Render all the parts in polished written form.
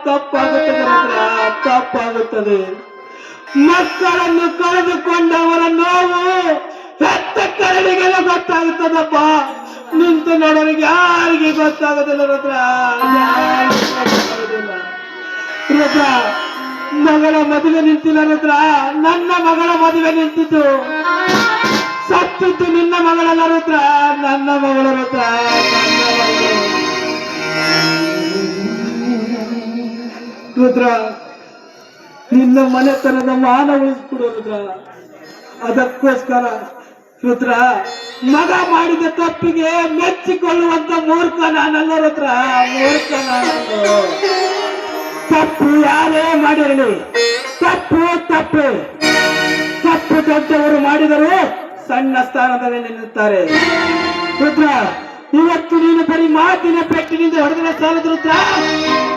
ತಪ್ಪಾಗುತ್ತದೆ ರುದ್ರ, ತಪ್ಪಾಗುತ್ತದೆ. ಮಕ್ಕಳನ್ನು ಕಳೆದುಕೊಂಡವರ ನೋವು ಹೆತ್ತ ಕರಡಿಗೆಲ್ಲ ಗೊತ್ತಾಗುತ್ತದಪ್ಪ. ನಿಂತು ನೋಡೋರಿಗೆ ಯಾರಿಗೆ ಗೊತ್ತಾಗೋದಿಲ್ಲ ರುದ್ರ, ರುದ್ರ. ಮಗಳ ಮದುವೆ ನಿಂತಿಲ್ಲ ರುದ್ರ, ನನ್ನ ಮಗಳ ಮದುವೆ ನಿಂತಿದ್ದು. ಸತ್ತಿದ್ದು ನಿನ್ನ ಮಗಳಲ್ಲ ರುದ್ರ, ನನ್ನ ಮಗಳು ರುದ್ರ, ನನ್ನ ಮಗಳು. ರುದ್ರ, ನಿನ್ನ ಮನೆತನದ ಮಾನ ಉಳಿಸ್ಬಿಡು ರುದ್ರ. ಅದಕ್ಕೋಸ್ಕರ ರುದ್ರ, ಮಗ ಮಾಡಿದ ತಪ್ಪಿಗೆ ಮೆಚ್ಚಿಕೊಳ್ಳುವಂತ ಮೂರ್ಖ ನಾನಲ್ಲ ರುದ್ರ, ಮೂರ್ಖ ನಾನು. ತಪ್ಪು ಯಾರೇ ಮಾಡಿರಲಿ, ತಪ್ಪು ತಪ್ಪು ತಪ್ಪು ದೊಡ್ಡವರು ಮಾಡಿದರೂ ಸಣ್ಣ ಸ್ಥಾನದಲ್ಲಿ ನಿಲ್ಲುತ್ತಾರೆ ರುದ್ರ. ಇವತ್ತು ನೀನು ಬರೀ ಮಾತಿನ ಪೆಟ್ಟಿನಿಂದ ಹೊಡೆದರೆ ಸಾಲದು ರುದ್ರ,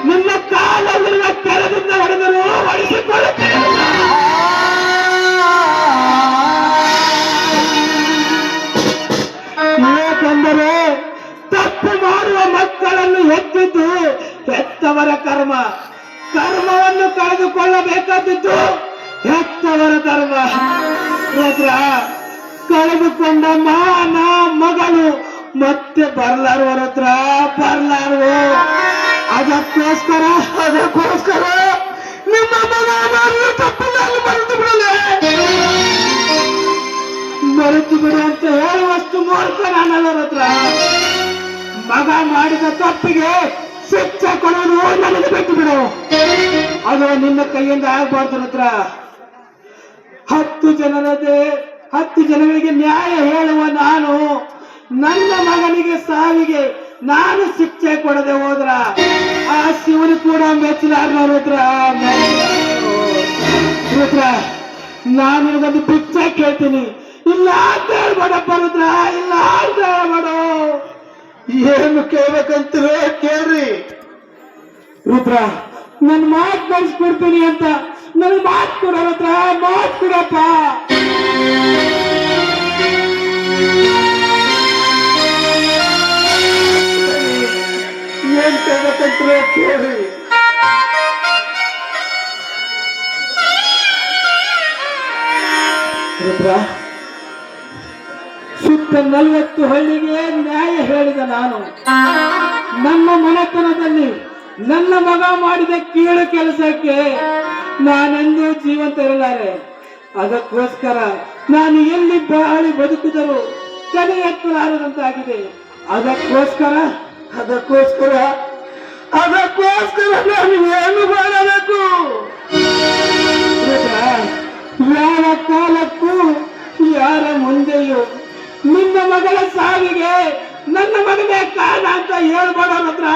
ನಿನ್ನ ಕಾಲಲ್ಲಿರುವ ಕೆಳದಿಂದ ಹೊಡೆದರೂ ಹೊಡೆಸಿಕೊಳ್ಳುತ್ತೇನೆ. ಏಕೆಂದರೆ ತಪ್ಪು ಮಾಡುವ ಮಕ್ಕಳನ್ನು ಹೆತ್ತಿದ್ದು ಹೆತ್ತವರ ಕರ್ಮ, ಕರ್ಮವನ್ನು ಕಳೆದುಕೊಳ್ಳಬೇಕಾದದ್ದು ಹೆತ್ತವರ ಧರ್ಮ ರುದ್ರ. ಕಳೆದುಕೊಂಡ ಮಾನ ಮಗಳು ಮತ್ತೆ ಬರ್ಲಾರುವ ರುದ್ರ, ಬರ್ಲಾರು. ಅದಕ್ಕೋಸ್ಕರ ನಿಮ್ಮ ಮಗ ತಪ್ಪಿನಲ್ಲಿ ಮರೆತು ಬಿಡು ಅಂತ ಹೇಳುವಷ್ಟು ಮೂರ್ಖ ನಾನಲ್ಲ ರುದ್ರ. ಮಗ ಮಾಡಿದ ತಪ್ಪಿಗೆ ಶಿಕ್ಷೆ ಕೊಡೋದು ನನಗೆ ಬಿಟ್ಟು ಬಿಡು, ಅದು ನಿನ್ನ ಕೈಯಿಂದ ಆಗಬಾರ್ದು ರುದ್ರ. 10 ಜನಗಳಿಗೆ ನ್ಯಾಯ ಹೇಳುವ ನಾನು ನನ್ನ ಮಗನಿಗೆ ಸಾವಿಗೆ ನಾನು ಶಿಕ್ಷೆ ಕೊಡದೆ ಹೋದ್ರ ಆ ಶಿವನು ಕೂಡ ಮೆಚ್ಚಲಾರ ರುದ್ರ. ರುದ್ರ, ನಾನು ನಿನಗೊಂದು ಭಿಕ್ಷೆ ಕೇಳ್ತೀನಿ, ಇಲ್ಲ ಅಂತ ಹೇಳ್ಬೇಡಪ್ಪ ರುದ್ರ, ಇಲ್ಲ ಅಂತ ಹೇಳ್ಬೇಡ. ಏನು ಕೇಳ್ಬೇಕಂತೀರೋ ಕೇಳ್ರಿ ರುದ್ರ. ನನ್ ಮಾತು ಕಳಿಸ್ಕೊಡ್ತೀನಿ ಅಂತ ನನ್ ಮಾತು ಕೊಡ ರುದ್ರ, ಮಾತು ಕೊಡಪ್ಪ. ಏನ್ ಕೇಳ್ಬೇಕಂತೀರೋ ಕೇಳ್ರಿ ರುದ್ರ. ಸುತ್ತ 40 ಹಳ್ಳಿಗೆ ನ್ಯಾಯ ಹೇಳಿದ ನಾನು ನನ್ನ ಮನೆತನದಲ್ಲಿ ನನ್ನ ಮಗ ಮಾಡಿದ ಕೀಳು ಕೆಲಸಕ್ಕೆ ನಾನೆಂದೂ ಜೀವಂತ ಇರಲಾರೆ. ಅದಕ್ಕೋಸ್ಕರ ನಾನು ಎಲ್ಲಿ ಬಾಳಿ ಬದುಕಿದರೂ ಕಲೆ ಎತ್ತಲಾರದಂತಾಗಿದೆ. ಅದಕ್ಕೋಸ್ಕರ ನಾನು ಏನು ಮಾಡಬೇಕು? ಯಾವ ಕಾಲಕ್ಕೂ ಯಾರ ಮುಂದೆಯೂ ನಿನ್ನ ಮಗಳ ಸಾವಿಗೆ ನನ್ನ ಮಗನೇ ಕಾರಣ ಅಂತ ಹೇಳ್ಬೇಡ ರುದ್ರ.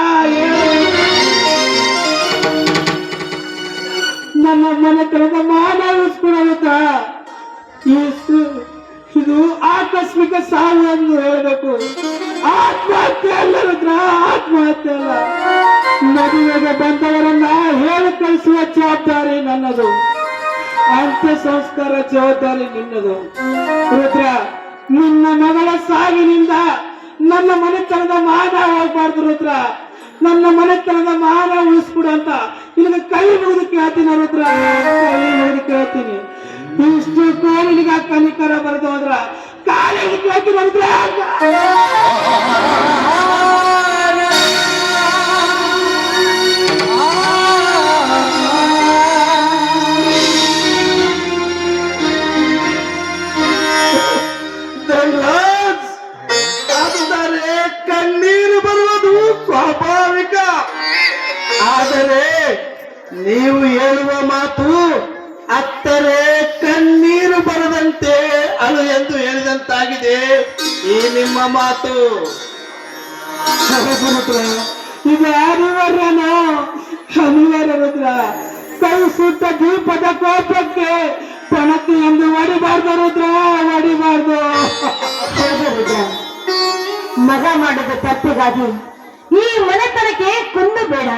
ನನ್ನ ಮನೆತನದ ಮಾನ ಉಳಿಸ್ಕೊಡುತ್ತ ಇದು ಆಕಸ್ಮಿಕ ಸಾವು ಎಂದು ಹೇಳಬೇಕು. ಆತ್ಮಹತ್ಯೆ ಅಲ್ಲ ರುದ್ರ, ಆತ್ಮಹತ್ಯೆ ಅಲ್ಲ. ಮದುವೆಗೆ ಬಂದವರನ್ನ ಹೇಳಿ ಕಳಿಸುವ ಜವಾಬ್ದಾರಿ ನನ್ನದು, ಅಂತ್ಯ ಸಂಸ್ಕಾರ ಜವಾಬ್ದಾರಿ ನಿನ್ನದು ರುದ್ರ. ನಿನ್ನ ಮಗಳ ಸಾವಿನಿಂದ ನನ್ನ ಮನೆತನದ ಮಾನ ಹೋಗ್ಬಾರ್ದು ರುದ್ರ. ನನ್ನ ಮನೆತನದ ಮಾನ ಉಳಿಸ್ಬಿಡು ಅಂತ ನಿನಗೆ ಕೈ ಮುಗಿದು ಕೇಳ್ತೀನಿ ರುದ್ರ, ಕೈ ಮುಗಿದು ಕೇಳ್ತೀನಿ. ಇಷ್ಟು ಕೋಲಿನಿಗೆ ಕನಿಕರ ಬರೆದು ಹೋದ್ರ ಕಾಲಿಗೆ ಕೇಳ್ತೀನಿ ರುದ್ರ. ಕಣ್ಣೀರು ಬರುವುದು ಸ್ವಾಭಾವಿಕ, ಆದರೆ ನೀವು ಹೇಳುವ ಮಾತು ಅತ್ತರೆ ಕಣ್ಣೀರು ಬರದಂತೆ ಅಳು ಎಂದು ಹೇಳಿದಂತಾಗಿದೆ ಈ ನಿಮ್ಮ ಮಾತು. ಇದು ಅನಿವಾರ್ಯ ರುದ್ರ. ಕೈ ಸುಟ್ಟ ದೀಪದ ಕೋಪಕ್ಕೆ ಪಣತಿ ಎಂದು ಹೊಡಿಬಾರ್ದು ರುದ್ರ, ಹೊಡಿಬಾರ್ದು. ಮಗ ಮಾಡಿದ ತಪ್ಪಿಗಾಗಿ ಈ ಮನೆತನಕ್ಕೆ ಕುಂದು ಬೇಡ.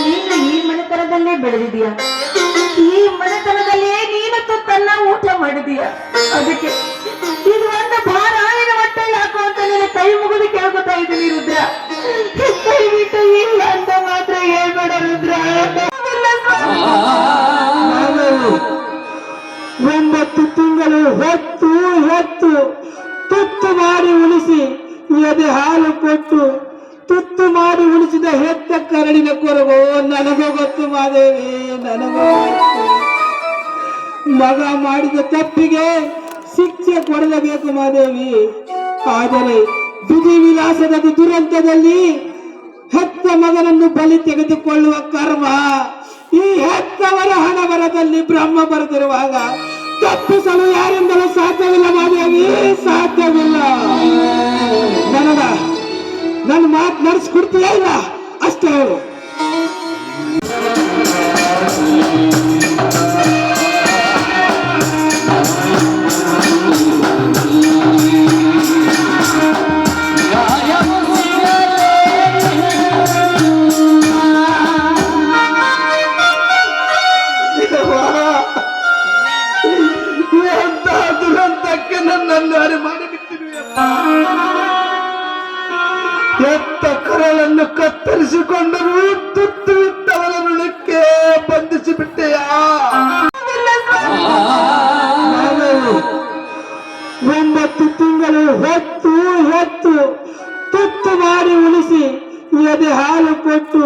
ನೀನು ಈ ಮನೆತನದಲ್ಲೇ ಬೆಳೆದಿದೀಯ, ಈ ಮನೆತನದಲ್ಲೇ ನೀನು ತುತ್ತನ್ನ ಊಟ ಮಾಡಿದೀಯ. ಅದಕ್ಕೆ ಇದು ಒಂದು ಭಾರ ನಿನ್ನ ಹೊಟ್ಟೆ ಯಾಕೋ ಅಂತ ನಿನ್ನ ಕೈ ಮುಗಿದು ಕೇಳ್ಕೊತಾ ಇದ್ದೀನಿ ರುದ್ರ. ಕೈ ಬಿಟ್ಟು ಇಲ್ಲ ಅಂತ ಮಾತ್ರ ಹೇಳ್ಬೇಡ ರುದ್ರ. ಒಂಬತ್ತು ತಿಂಗಳು ಹೊತ್ತು ಹೊತ್ತು ತುತ್ತು ಮಾಡಿ ಉಳಿಸಿ ಎದೆ ಹಾಲು ಕೊಟ್ಟು ತುತ್ತು ಮಾಡಿ ಉಳಿಸಿದ ಹೆತ್ತ ಕರಡಿನ ಕೊರಗು ನನಗೂ ಗೊತ್ತು ಮಾದೇವಿ, ನನಗೂ ಗೊತ್ತು. ಮಗ ಮಾಡಿದ ತಪ್ಪಿಗೆ ಶಿಕ್ಷೆ ಕೊಡಲೇಬೇಕು ಮಾದೇವಿ. ಆದರೆ ವಿಧಿ ವಿಲಾಸದ ದುರಂತದಲ್ಲಿ ಹೆತ್ತ ಮಗನನ್ನು ಬಲಿ ತೆಗೆದುಕೊಳ್ಳುವ ಕರ್ಮ ಈ ಹೆತ್ತವರ ಹಣಬರದಲ್ಲಿ ಬ್ರಹ್ಮ ಬರೆದಿರುವಾಗ ತಪ್ಪಿಸಲು ಯಾರಿಂದಲೂ ಸಾಧ್ಯವಿಲ್ಲ ಮಾದೇವಿ, ಸಾಧ್ಯವಿಲ್ಲ. ನನ್ನ ಮಾತು ನಡೆಸ್ಕೊಡ್ತೀಯ ಇಲ್ಲ ಅಷ್ಟೇ ಹೇಳು. ದುರಂತಕ್ಕೆ ನನ್ನನ್ನು ಅರೆ ಮಾಡಿಬಿಟ್ಟಿರುವೆ. ಎತ್ತ ಕರಳನ್ನು ಕತ್ತರಿಸಿಕೊಂಡರೂ ತುತ್ತು ಇಟ್ಟವರ ಋಣಕ್ಕೆ ಬಂಧಿಸಿ ಬಿಟ್ಟೆಯಾ? ಒಂಬತ್ತು ತಿಂಗಳು ಹೊತ್ತು ಹೊತ್ತು ತುತ್ತು ಮಾಡಿ ಉಳಿಸಿ ಎದೆ ಹಾಲು ಕೊಟ್ಟು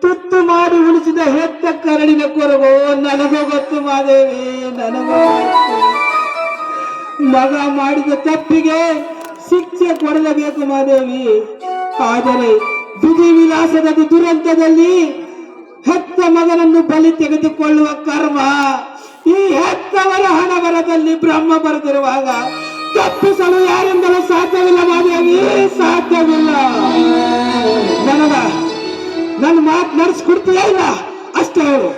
ತುತ್ತು ಮಾಡಿ ಉಳಿಸಿದ ಹೆತ್ತ ಕರಡಿನ ಕೊರಗು ನನಗೂ ಗೊತ್ತು ಮಾದೇವಿ, ನನಗೂ ಗೊತ್ತು. ಮಗ ಮಾಡಿದ ತಪ್ಪಿಗೆ ಶಿಕ್ಷೆ ಕೊಡಲೇಬೇಕು ಮಾದೇವಿ. ಆದರೆ ವಿಧಿ ವಿಲಾಸದ ದುರಂತದಲ್ಲಿ ಹೆತ್ತ ಮಗನನ್ನು ಬಲಿ ತೆಗೆದುಕೊಳ್ಳುವ ಕರ್ಮ ಈ ಹೆತ್ತವರ ಹಣಬರದಲ್ಲಿ ಬ್ರಹ್ಮ ಬರೆದಿರುವಾಗ ತಪ್ಪಿಸಲು ಯಾರಿಂದಲೂ ಸಾಧ್ಯವಿಲ್ಲ ಮಾದೇವಿ, ಸಾಧ್ಯವಿಲ್ಲ. ನನ್ನ ಮಾತು ನಡೆಸ್ಕೊಡ್ತೀಯ ಇಲ್ಲ ಅಷ್ಟೇ ಹೇಳು.